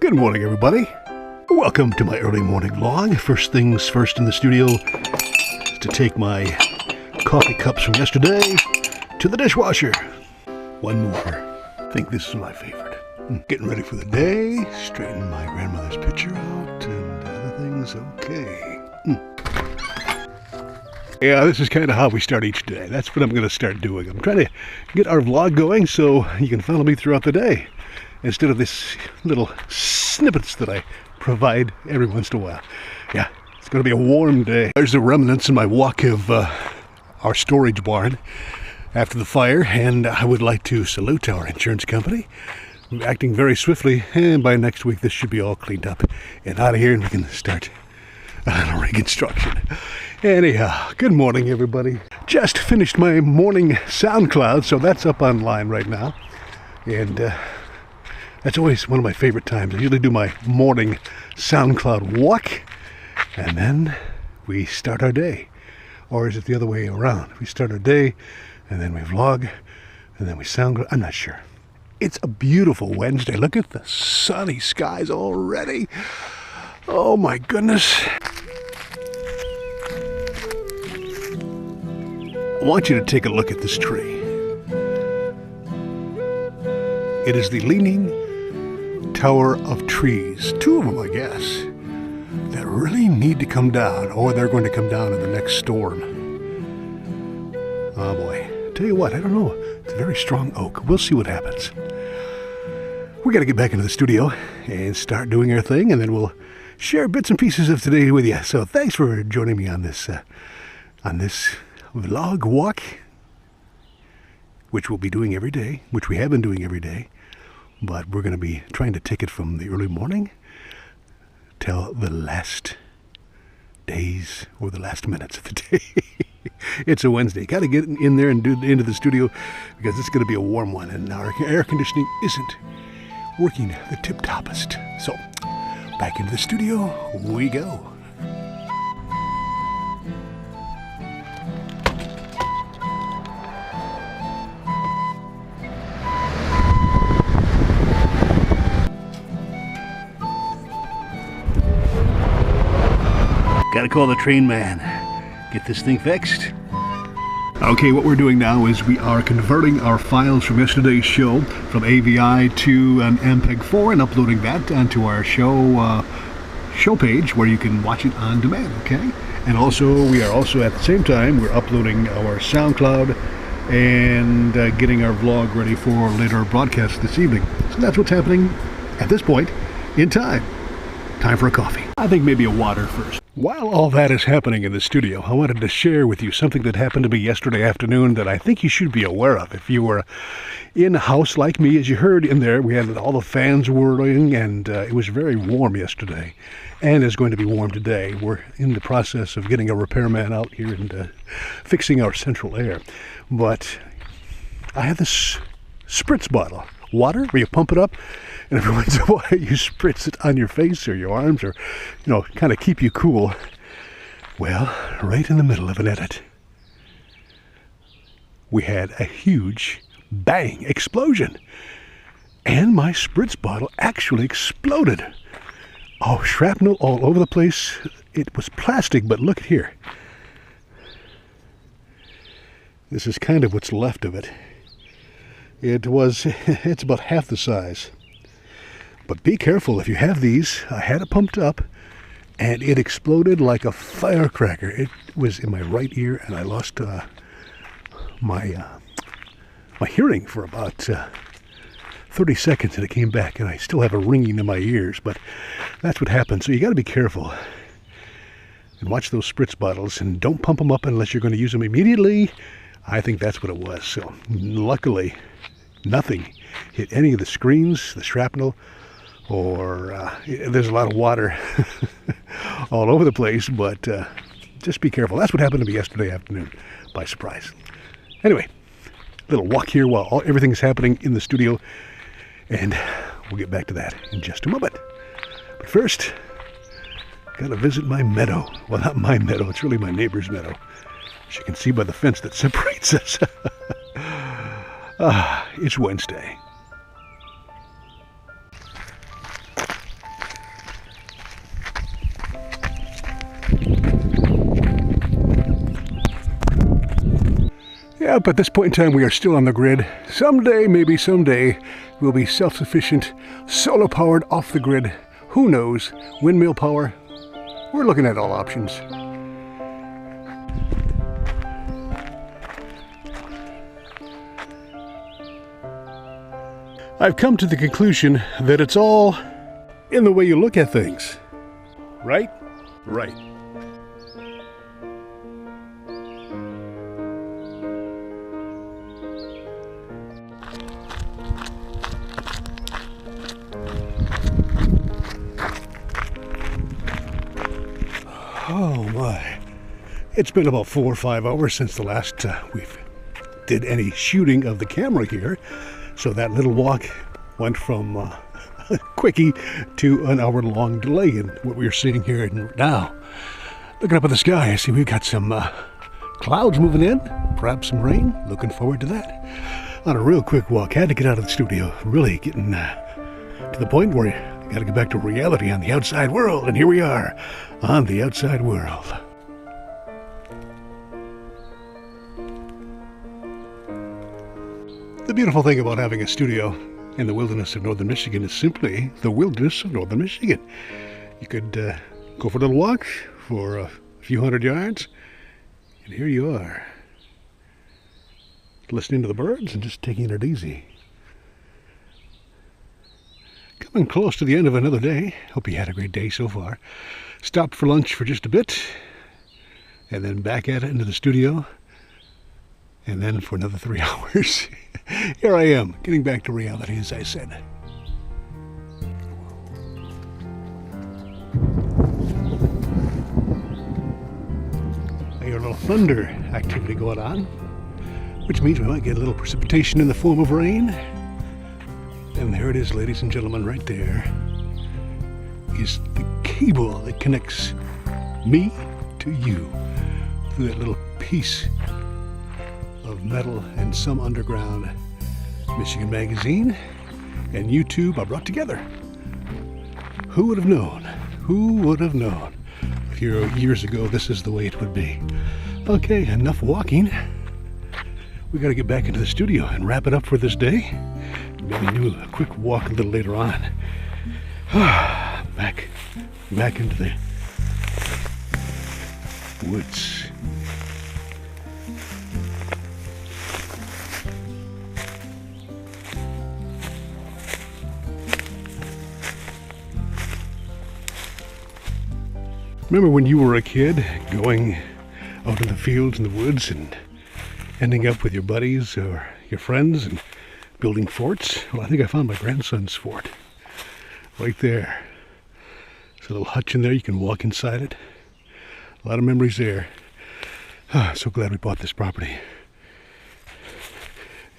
Good morning, everybody. Welcome to my early morning vlog. First things first in the studio is to take my coffee cups from yesterday to the dishwasher. One more. I think this is my favorite. Getting ready for the day, straighten my grandmother's picture out and other things. Okay. Yeah, this is kind of how we start each day. That's what I'm going to start doing. I'm trying to get our vlog going so you can follow me throughout the day, instead of this little snippets that I provide every once in a while. Yeah, it's going to be a warm day. There's the remnants in my walk of our storage barn after the fire, and I would like to salute our insurance company, acting very swiftly, and by next week this should be all cleaned up and out of here, and we can start reconstruction. Anyhow, good morning, everybody. Just finished my morning SoundCloud, so that's up online right now, and that's always one of my favorite times. I usually do my morning SoundCloud walk, and then we start our day. Or is it the other way around? We start our day, and then we vlog, and then we SoundCloud. I'm not sure. It's a beautiful Wednesday. Look at the sunny skies already. Oh my goodness. I want you to take a look at this tree. It is the Leaning Tower of trees. Two of them, I guess, that really need to come down, or they're going to come down in the next storm. Oh boy. Tell you what, I don't know. It's a very strong oak. We'll see what happens. We got to get back into the studio and start doing our thing, and then we'll share bits and pieces of today with you. So thanks for joining me on this vlog walk, which we'll be doing every day, which we have been doing every day, but we're going to be trying to take it from the early morning till the last days or the last minutes of the day. It's a Wednesday. Got to get in there and do into the studio because it's going to be a warm one, and our air conditioning isn't working the tip-toppest. So back into the studio we go. Gotta call the train man. Get this thing fixed. Okay, what we're doing now is we are converting our files from yesterday's show from AVI to an MPEG-4 and uploading that onto our show page where you can watch it on demand, okay? And also, we are also at the same time, we're uploading our SoundCloud and getting our vlog ready for later broadcast this evening. So that's what's happening at this point in time. Time for a coffee. I think maybe a water first. While all that is happening in the studio, I wanted to share with you something that happened to me yesterday afternoon that I think you should be aware of. If you were in a house like me, as you heard in there, we had all the fans whirling, and it was very warm yesterday, and it's going to be warm today. We're in the process of getting a repairman out here and fixing our central air. But I had this Spritz bottle, water, where you pump it up, and every once in a while you spritz it on your face or your arms, or, you know, kind of keep you cool. Well, right in the middle of an edit, we had a huge bang explosion, and my Spritz bottle actually exploded. Oh, shrapnel all over the place. It was plastic, but look at here. This is kind of what's left of it. It's about half the size. But be careful if you have these. I had it pumped up, and it exploded like a firecracker. It was in my right ear, and I lost my hearing for about 30 seconds, and it came back, and I still have a ringing in my ears. But that's what happens. So you got to be careful and watch those Spritz bottles, and don't pump them up unless you're going to use them immediately. I think that's what it was. So luckily, nothing hit any of the screens, the shrapnel, or there's a lot of water all over the place, but just be careful. That's what happened to me yesterday afternoon, by surprise. Anyway, little walk here while everything's happening in the studio, and we'll get back to that in just a moment. But first, gotta visit my meadow. Well, not my meadow, it's really my neighbor's meadow, as you can see by the fence that separates us. It's Wednesday. Yep, at this point in time, we are still on the grid. Someday, maybe someday, we'll be self-sufficient, solar-powered, off the grid. Who knows? Windmill power. We're looking at all options. I've come to the conclusion that it's all in the way you look at things. Right? Right. Oh my. It's been about 4 or 5 hours since the last we've did any shooting of the camera here. So that little walk went from a quickie to an hour-long delay in what we're seeing here now. Looking up at the sky, I see we've got some clouds moving in, perhaps some rain. Looking forward to that. On a real quick walk, had to get out of the studio. Really getting to the point where you got to get back to reality on the outside world. And here we are on the outside world. The beautiful thing about having a studio in the wilderness of northern Michigan is simply the wilderness of northern Michigan. You could go for a little walk for a few hundred yards, and here you are, listening to the birds and just taking it easy. Coming close to the end of another day. Hope you had a great day so far. Stopped for lunch for just a bit, and then back at it into the studio. And then for another 3 hours, here I am, getting back to reality, as I said. I hear a little thunder activity going on, which means we might get a little precipitation in the form of rain. And there it is, ladies and gentlemen, right there is the cable that connects me to you through that little piece of metal and some underground. Michigan Magazine and YouTube are brought together. Who would have known? Who would have known? A few years ago, this is the way it would be. Okay, enough walking. We got to get back into the studio and wrap it up for this day. Maybe do a quick walk a little later on. back into the woods. Remember when you were a kid going out in the fields and the woods and ending up with your buddies or your friends and building forts? Well, I think I found my grandson's fort right there. There's a little hutch in there. You can walk inside it. A lot of memories there. So glad we bought this property.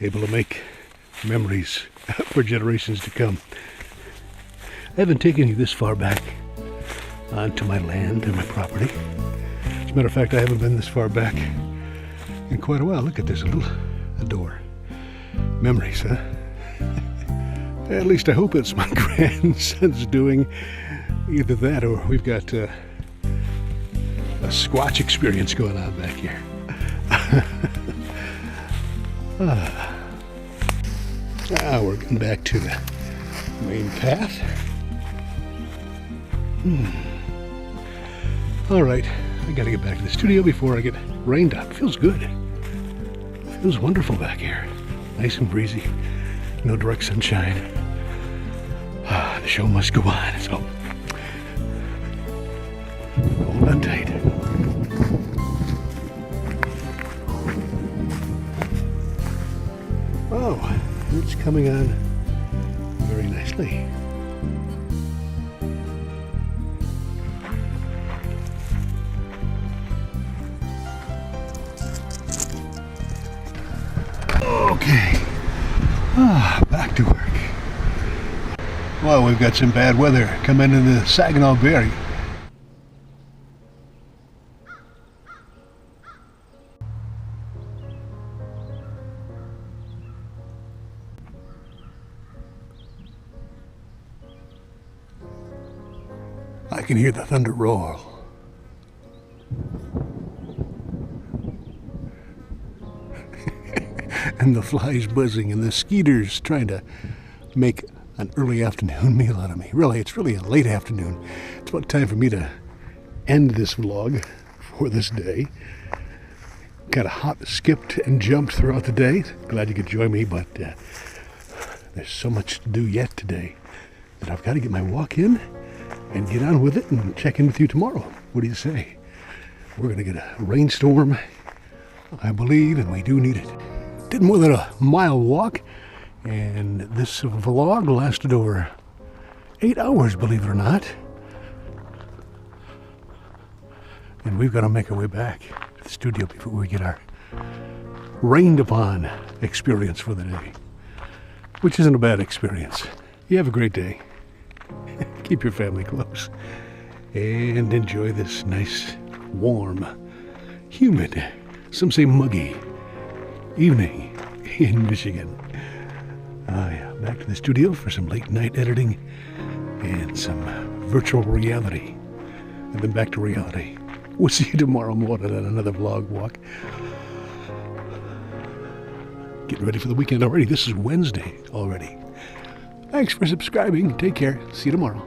Able to make memories for generations to come. I haven't taken you this far back onto my land and my property. As a matter of fact, I haven't been this far back in quite a while. Look at this, a door. Memories, huh? At least I hope it's my grandson's doing. Either that or we've got a Squatch experience going on back here. Now we're getting back to the main path. All right, I gotta get back to the studio before I get rained on. Feels good. Feels wonderful back here. Nice and breezy. No direct sunshine. The show must go on, so hold on tight. Oh, it's coming on very nicely. Okay, back to work. Well, we've got some bad weather coming into the Saginaw Bay. I can hear the thunder roar. and the flies buzzing and the skeeters trying to make an early afternoon meal out of me. Really, it's really a late afternoon. It's about time for me to end this vlog for this day. Kind of hopped, skipped, and jumped throughout the day. Glad you could join me, but there's so much to do yet today that I've got to get my walk in and get on with it and check in with you tomorrow. What do you say? We're going to get a rainstorm, I believe, and we do need it. Did more than a mile walk, and this vlog lasted over 8 hours, believe it or not. And we've got to make our way back to the studio before we get our rained upon experience for the day, which isn't a bad experience. You have a great day. Keep your family close and enjoy this nice, warm, humid, some say muggy evening in Michigan. Yeah, back to the studio for some late night editing and some virtual reality, and then back to reality. We'll see you tomorrow morning on another vlog walk. Getting ready for the weekend already. This is Wednesday already. Thanks for subscribing. Take care. See you tomorrow.